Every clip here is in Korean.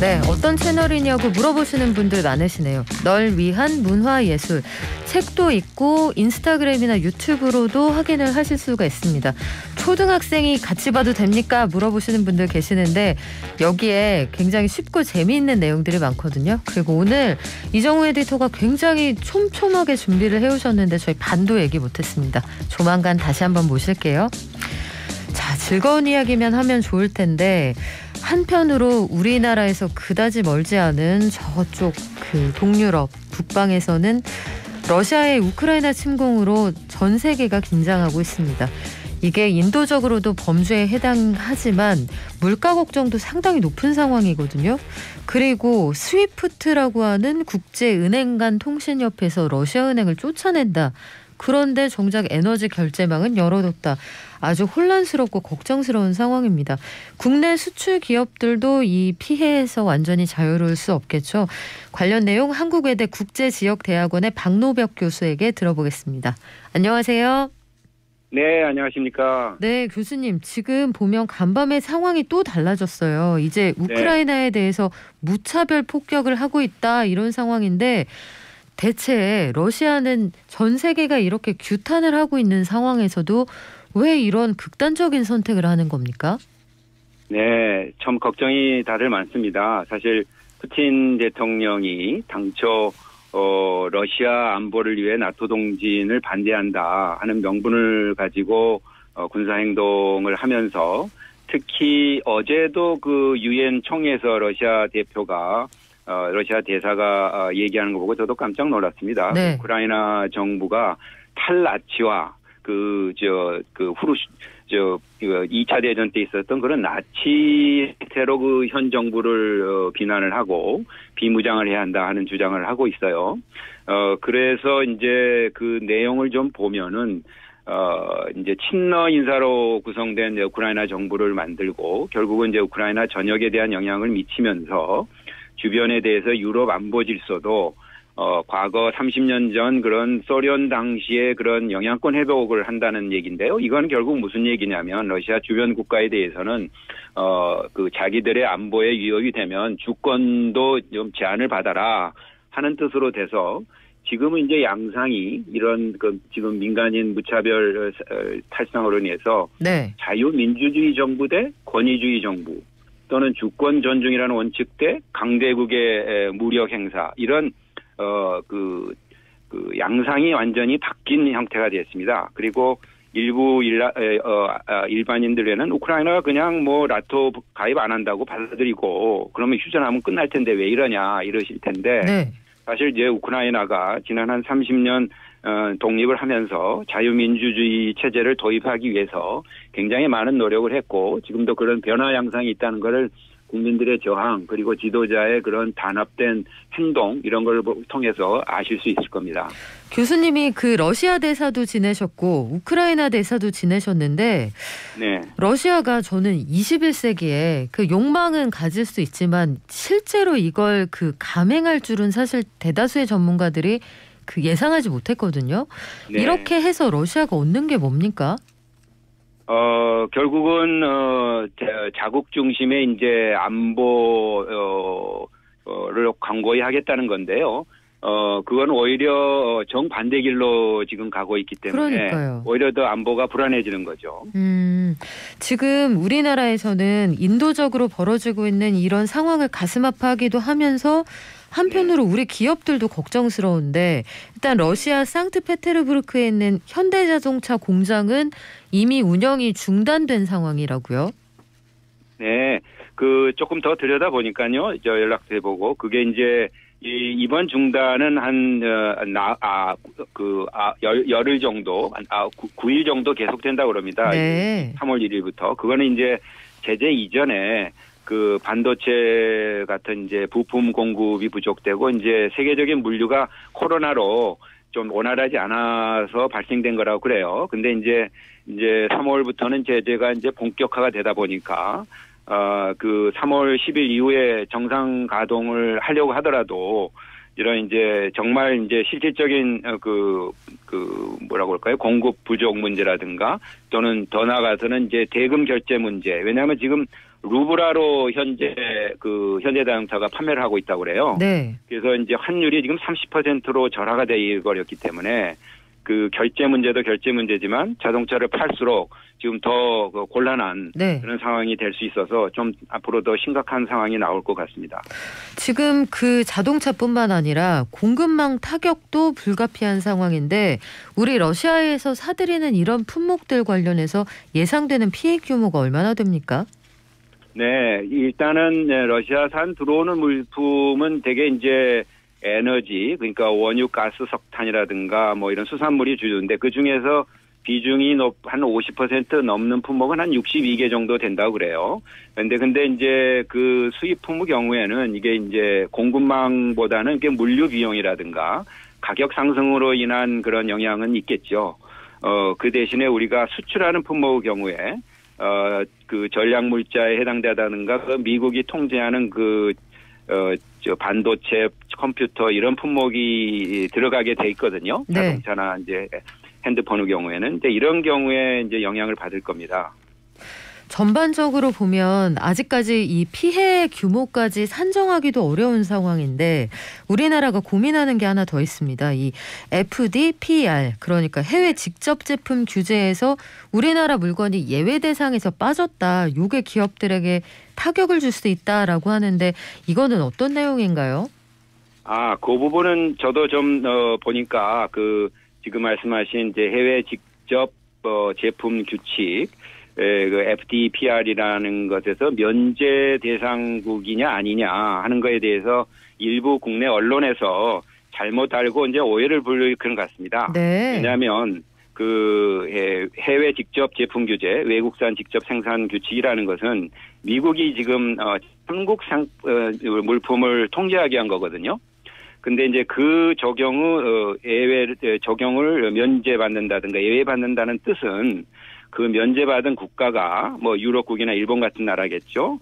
네, 어떤 채널이냐고 물어보시는 분들 많으시네요. 널 위한 문화예술. 책도 있고 인스타그램이나 유튜브로도 확인을 하실 수가 있습니다. 초등학생이 같이 봐도 됩니까? 물어보시는 분들 계시는데 여기에 굉장히 쉽고 재미있는 내용들이 많거든요. 그리고 오늘 이정우 에디터가 굉장히 촘촘하게 준비를 해오셨는데 저희 반도 얘기 못했습니다. 조만간 다시 한번 모실게요. 자, 즐거운 이야기면 하면 좋을 텐데 한편으로 우리나라에서 그다지 멀지 않은 저쪽 그 동유럽 북방에서는 러시아의 우크라이나 침공으로 전 세계가 긴장하고 있습니다. 이게 인도적으로도 범죄에 해당하지만 물가 걱정도 상당히 높은 상황이거든요. 그리고 스위프트라고 하는 국제은행 간 통신협회에서 러시아 은행을 쫓아낸다. 그런데 정작 에너지 결제망은 열어뒀다. 아주 혼란스럽고 걱정스러운 상황입니다. 국내 수출 기업들도 이 피해에서 완전히 자유로울 수 없겠죠. 관련 내용 한국외대 국제지역대학원의 박노벽 교수에게 들어보겠습니다. 안녕하세요. 네, 안녕하십니까. 네, 교수님. 지금 보면 간밤에 상황이 또 달라졌어요. 이제 우크라이나에 대해서 무차별 폭격을 하고 있다 이런 상황인데 대체 러시아는 전 세계가 이렇게 규탄을 하고 있는 상황에서도 왜 이런 극단적인 선택을 하는 겁니까? 네, 참 걱정이 다들 많습니다. 사실 푸틴 대통령이 당초 러시아 안보를 위해 나토 동진을 반대한다 하는 명분을 가지고 군사행동을 하면서 특히 어제도 그 유엔 총회에서 러시아 대표가 러시아 대사가 얘기하는 거 보고 저도 깜짝 놀랐습니다. 네. 우크라이나 정부가 탈나치와 2차 대전 때 있었던 그런 나치 테러 그 현 정부를 비난을 하고 비무장을 해야 한다 하는 주장을 하고 있어요. 그래서 이제 그 내용을 좀 보면은 이제 친러 인사로 구성된 우크라이나 정부를 만들고 결국은 이제 우크라이나 전역에 대한 영향을 미치면서 주변에 대해서 유럽 안보 질서도 과거 30년 전 그런 소련 당시의 그런 영향권 회복을 한다는 얘기인데요. 이건 결국 무슨 얘기냐면 러시아 주변 국가에 대해서는 그 자기들의 안보에 위협이 되면 주권도 좀 제한을 받아라 하는 뜻으로 돼서 지금은 이제 양상이 이런 그 지금 민간인 무차별 탈상으로 인해서 네. 자유민주주의 정부 대 권위주의 정부 또는 주권 존중이라는 원칙 대 강대국의 무력 행사 이런 그 양상이 완전히 바뀐 형태가 됐습니다. 그리고 일부 일반인들에는 우크라이나가 그냥 뭐 나토 가입 안 한다고 받아들이고 그러면 휴전하면 끝날 텐데 왜 이러냐 이러실 텐데 네. 사실 이제 우크라이나가 지난 한 30년 독립을 하면서 자유민주주의 체제를 도입하기 위해서 굉장히 많은 노력을 했고 지금도 그런 변화 양상이 있다는 것을 국민들의 저항 그리고 지도자의 그런 단합된 행동 이런 걸 통해서 아실 수 있을 겁니다. 교수님이 그 러시아 대사도 지내셨고 우크라이나 대사도 지내셨는데 네. 러시아가 저는 21세기에 그 욕망은 가질 수 있지만 실제로 이걸 그 감행할 줄은 사실 대다수의 전문가들이 그 예상하지 못했거든요. 네. 이렇게 해서 러시아가 얻는 게 뭡니까? 결국은, 자국 중심의 이제 안보를 강고히 하겠다는 건데요. 그건 오히려 정반대 길로 지금 가고 있기 때문에 그러니까요. 오히려 더 안보가 불안해지는 거죠. 지금 우리나라에서는 인도적으로 벌어지고 있는 이런 상황을 가슴 아파하기도 하면서 한편으로 우리 기업들도 걱정스러운데 일단 러시아 상트페테르부르크에 있는 현대자동차 공장은 이미 운영이 중단된 상황이라고요? 네, 그 조금 더 들여다보니까요. 저 연락도 해보고 그게 이제 이번 중단은 열흘 정도, 9일 정도 계속된다고 그럽니다. 네. 3월 1일부터. 그거는 이제 제재 이전에 그 반도체 같은 이제 부품 공급이 부족되고 이제 세계적인 물류가 코로나로 좀 원활하지 않아서 발생된 거라고 그래요. 근데 이제 3월부터는 제재가 이제 본격화가 되다 보니까 그 3월 10일 이후에 정상 가동을 하려고 하더라도 이런 이제 정말 이제 실질적인 뭐라고 할까요? 공급 부족 문제라든가 또는 더 나아가서는 이제 대금 결제 문제. 왜냐하면 지금 루브라로 현재 그 현대자동차가 판매를 하고 있다고 그래요. 네. 그래서 이제 환율이 지금 30%로 절하가 되어버렸기 때문에 그 결제 문제도 결제 문제지만 자동차를 팔수록 지금 더 곤란한 네. 그런 상황이 될 수 있어서 좀 앞으로 더 심각한 상황이 나올 것 같습니다. 지금 그 자동차뿐만 아니라 공급망 타격도 불가피한 상황인데 우리 러시아에서 사들이는 이런 품목들 관련해서 예상되는 피해 규모가 얼마나 됩니까? 네, 일단은 러시아산 들어오는 물품은 대개 이제 에너지, 그러니까 원유, 가스, 석탄이라든가 뭐 이런 수산물이 주요인데 그 중에서 비중이 한 50% 넘는 품목은 한 62개 정도 된다고 그래요. 근데 이제 그 수입 품목 경우에는 이게 이제 공급망보다는 이게 물류 비용이라든가 가격 상승으로 인한 그런 영향은 있겠죠. 그 대신에 우리가 수출하는 품목의 경우에 그 전략 물자에 해당되다든가 그 미국이 통제하는 저 반도체, 컴퓨터 이런 품목이 들어가게 돼 있거든요. 네. 자동차나 이제 핸드폰의 경우에는. 근데 이런 경우에 이제 영향을 받을 겁니다. 전반적으로 보면 아직까지 이 피해 규모까지 산정하기도 어려운 상황인데 우리나라가 고민하는 게 하나 더 있습니다. 이 FDPR 그러니까 해외 직접 제품 규제에서 우리나라 물건이 예외 대상에서 빠졌다. 이게 기업들에게 타격을 줄 수도 있다라고 하는데 이거는 어떤 내용인가요? 그 부분은 저도 좀 보니까 그 지금 말씀하신 이제 해외 직접 제품 규칙 그 FDPR이라는 것에서 면제 대상국이냐 아니냐 하는 거에 대해서 일부 국내 언론에서 잘못 알고 이제 오해를 부르는 것 같습니다. 네. 왜냐하면 그 해외 직접 제품 규제, 외국산 직접 생산 규칙이라는 것은 미국이 지금 한국 물품을 통제하게 한 거거든요. 근데 이제 그 적용을 면제받는다든가 예외받는다는 뜻은 그 면제받은 국가가 뭐 유럽국이나 일본 같은 나라겠죠.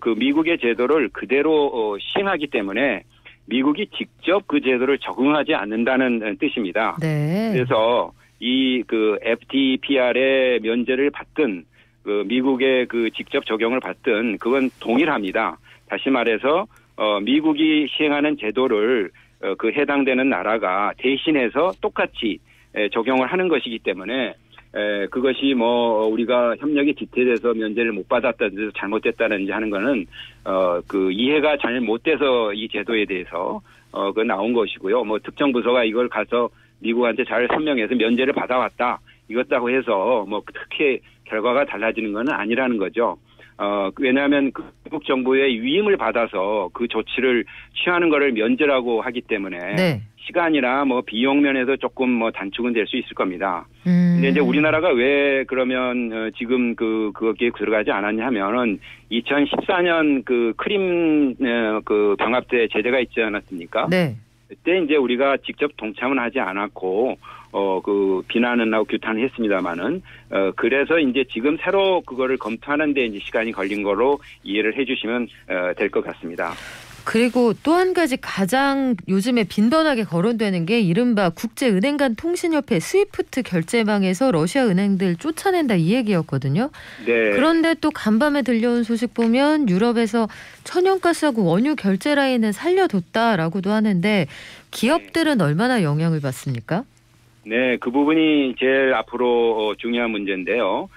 그 미국의 제도를 그대로 시행하기 때문에 미국이 직접 그 제도를 적용하지 않는다는 뜻입니다. 네. 그래서 이 그 FDPR의 면제를 받든 그 미국의 그 직접 적용을 받든 그건 동일합니다. 다시 말해서 미국이 시행하는 제도를 그 해당되는 나라가 대신해서 똑같이 적용을 하는 것이기 때문에 그것이 뭐 우리가 협력이 뒤태돼서 면제를 못 받았다든지 잘못됐다든지 하는 거는 그 이해가 잘못돼서 이 제도에 대해서 그 나온 것이고요. 뭐 특정 부서가 이걸 가서 미국한테 잘 설명해서 면제를 받아왔다 이것다고 해서 뭐 특히 결과가 달라지는 건 아니라는 거죠. 왜냐하면 그 미국 정부의 위임을 받아서 그 조치를 취하는 거를 면제라고 하기 때문에 네. 시간이나 뭐 비용 면에서 조금 뭐 단축은 될 수 있을 겁니다. 근데 이제 우리나라가 왜 그러면 지금 거기에 들어가지 않았냐 하면은 2014년 그 크림 그 병합제 제재가 있지 않았습니까? 네. 그때 이제 우리가 직접 동참은 하지 않았고 그 비난은 하고 규탄을 했습니다만은 그래서 이제 지금 새로 그거를 검토하는데 이제 시간이 걸린 거로 이해를 해주시면 될 것 같습니다. 그리고 또 한 가지 가장 요즘에 빈번하게 거론되는 게 이른바 국제은행 간 통신협회 스위프트 결제망에서 러시아 은행들 쫓아낸다 이 얘기였거든요. 네. 그런데 또 간밤에 들려온 소식 보면 유럽에서 천연가스하고 원유 결제 라인은 살려뒀다라고도 하는데 기업들은 얼마나 영향을 받습니까? 네, 그 부분이 제일 앞으로 중요한 문제인데요.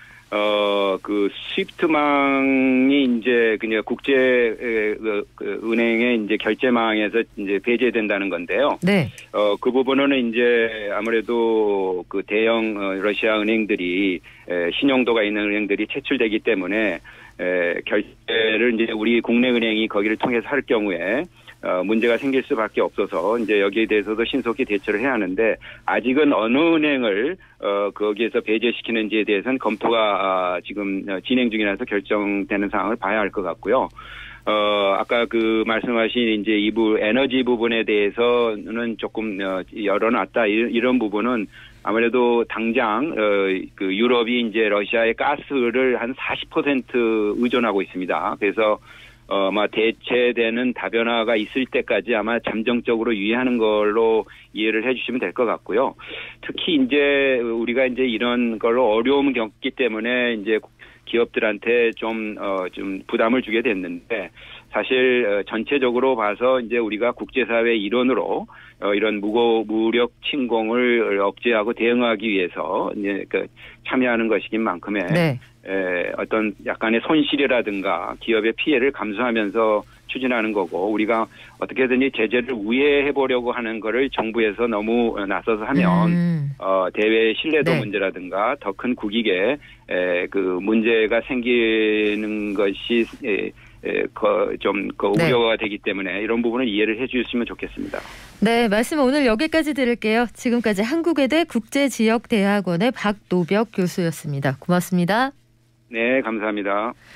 그 스위프트망이 이제 그냥 국제 은행의 이제 결제망에서 이제 배제된다는 건데요. 네. 그 부분은 이제 아무래도 그 대형 러시아 은행들이 신용도가 있는 은행들이 채출되기 때문에 결제를 이제 우리 국내 은행이 거기를 통해서 할 경우에 문제가 생길 수밖에 없어서 이제 여기에 대해서도 신속히 대처를 해야 하는데 아직은 어느 은행을 거기에서 배제시키는지에 대해서는 검토가 지금 진행 중이라서 결정되는 상황을 봐야 할 것 같고요. 아까 그 말씀하신 이제 에너지 부분에 대해서는 조금 열어놨다 이런 부분은 아무래도 당장 그 유럽이 이제 러시아의 가스를 한 40% 의존하고 있습니다. 그래서 아마 대체되는 다변화가 있을 때까지 아마 잠정적으로 유의하는 걸로 이해를 해주시면 될 것 같고요. 특히 이제 우리가 이제 이런 걸로 어려움을 겪기 때문에 이제 기업들한테 좀 부담을 주게 됐는데 사실 전체적으로 봐서 이제 우리가 국제사회 일원으로 이런 무력 침공을 억제하고 대응하기 위해서 이제 참여하는 것이긴 만큼에 네. 어떤 약간의 손실이라든가 기업의 피해를 감수하면서 추진하는 거고 우리가 어떻게든지 제재를 우회해 보려고 하는 거를 정부에서 너무 나서서 하면 대외 신뢰도 네. 문제라든가 더 큰 국익에 그 문제가 생기는 것이 좀 우려가 되기 때문에 이런 부분을 이해를 해 주셨으면 좋겠습니다. 네, 말씀 오늘 여기까지 들을게요. 지금까지 한국외대 국제지역대학원의 박노벽 교수였습니다. 고맙습니다. 네, 감사합니다.